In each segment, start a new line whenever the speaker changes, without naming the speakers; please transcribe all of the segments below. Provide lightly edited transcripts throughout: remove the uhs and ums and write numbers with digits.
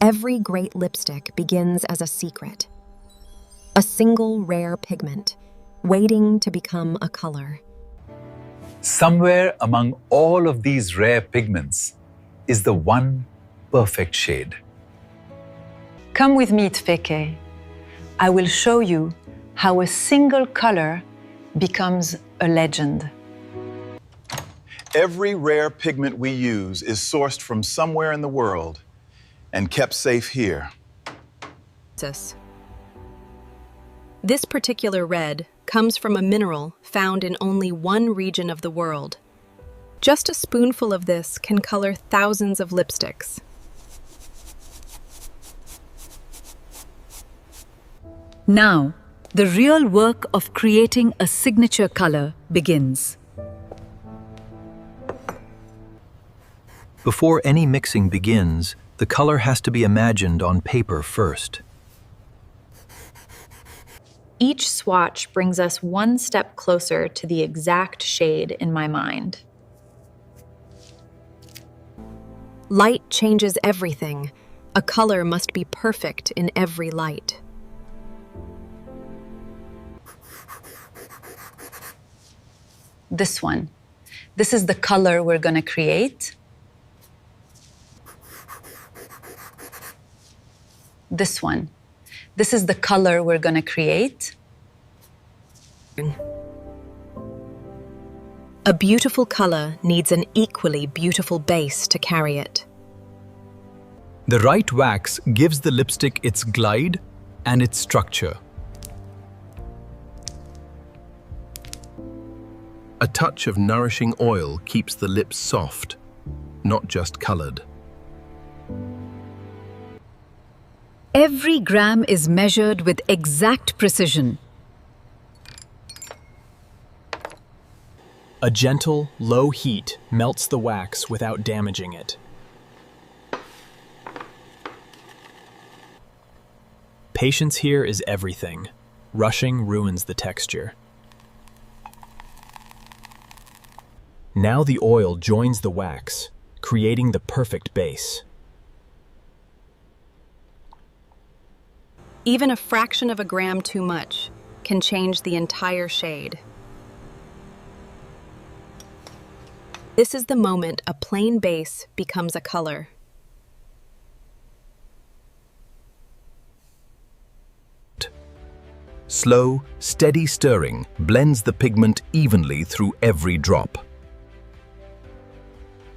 Every great lipstick begins as a secret, a single rare pigment, waiting to become a color.
Somewhere among all of these rare pigments is the one perfect shade.
Come with me, Tfeke. I will show you how a single color becomes a legend.
Every rare pigment we use is sourced from somewhere in the world and kept safe here.
This particular red comes from a mineral found in only one region of the world. Just a spoonful of this can color thousands of lipsticks.
Now, the real work of creating a signature color begins.
Before any mixing begins, the color has to be imagined on paper first.
Each swatch brings us one step closer to the exact shade in my mind.
Light changes everything. A color must be perfect in every light.
This one. This is the color we're going to create. This one. This is the color we're going to create.
A beautiful color needs an equally beautiful base to carry it.
The right wax gives the lipstick its glide and its structure.
A touch of nourishing oil keeps the lips soft, not just colored.
Every gram is measured with exact precision.
A gentle, low heat melts the wax without damaging it. Patience here is everything. Rushing ruins the texture. Now the oil joins the wax, creating the perfect base.
Even a fraction of a gram too much can change the entire shade. This is the moment a plain base becomes a color.
Slow, steady stirring blends the pigment evenly through every drop.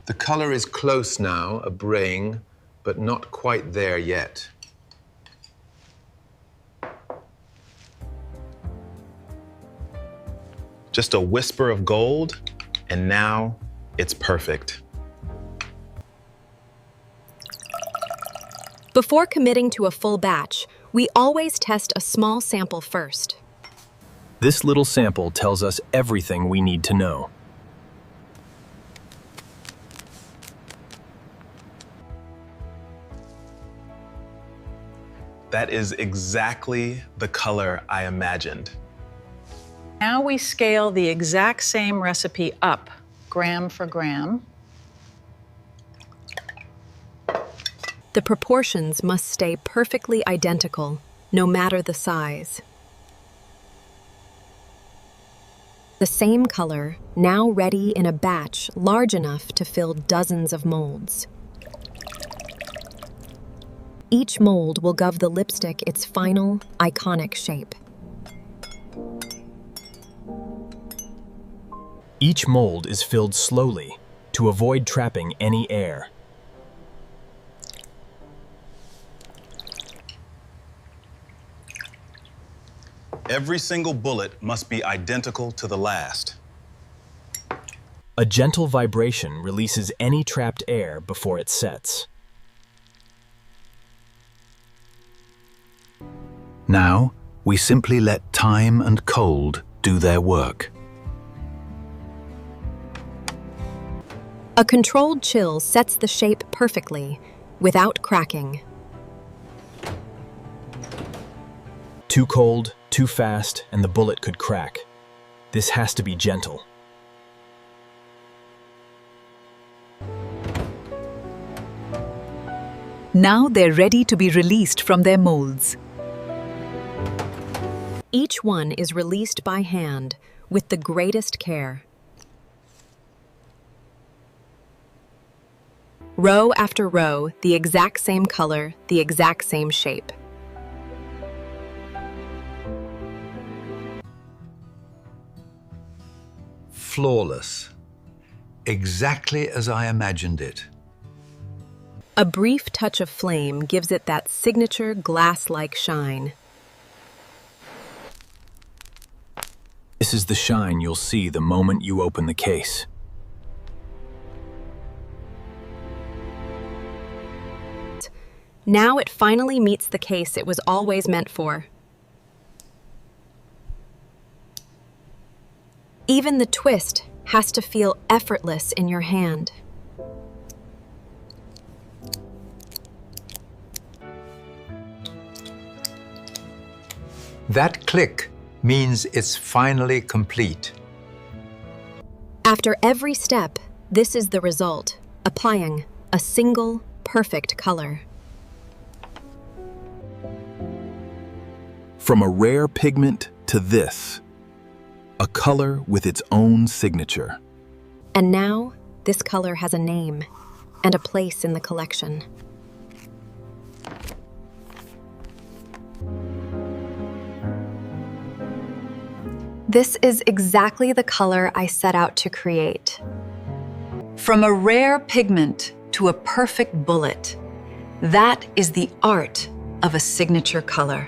The color is close now, a braying, but not quite there yet. Just a whisper of gold, and now it's perfect.
Before committing to a full batch, we always test a small sample first.
This little sample tells us everything we need to know.
That is exactly the color I imagined.
Now we scale the exact same recipe up, gram for gram.
The proportions must stay perfectly identical, no matter the size. The same color, now ready in a batch large enough to fill dozens of molds. Each mold will give the lipstick its final, iconic shape.
Each mold is filled slowly to avoid trapping any air.
Every single bullet must be identical to the last.
A gentle vibration releases any trapped air before it sets.
Now, we simply let time and cold do their work.
A controlled chill sets the shape perfectly, without cracking.
Too cold, too fast, and the bullet could crack. This has to be gentle.
Now they're ready to be released from their molds.
Each one is released by hand with the greatest care. Row after row, the exact same color, the exact same shape.
Flawless. Exactly as I imagined it.
A brief touch of flame gives it that signature glass-like shine.
This is the shine you'll see the moment you open the case.
Now it finally meets the case it was always meant for. Even the twist has to feel effortless in your hand.
That click means it's finally complete.
After every step, this is the result, applying a single, perfect color.
From a rare pigment to this, a color with its own signature.
And now, this color has a name and a place in the collection. This is exactly the color I set out to create.
From a rare pigment to a perfect bullet, that is the art of a signature color.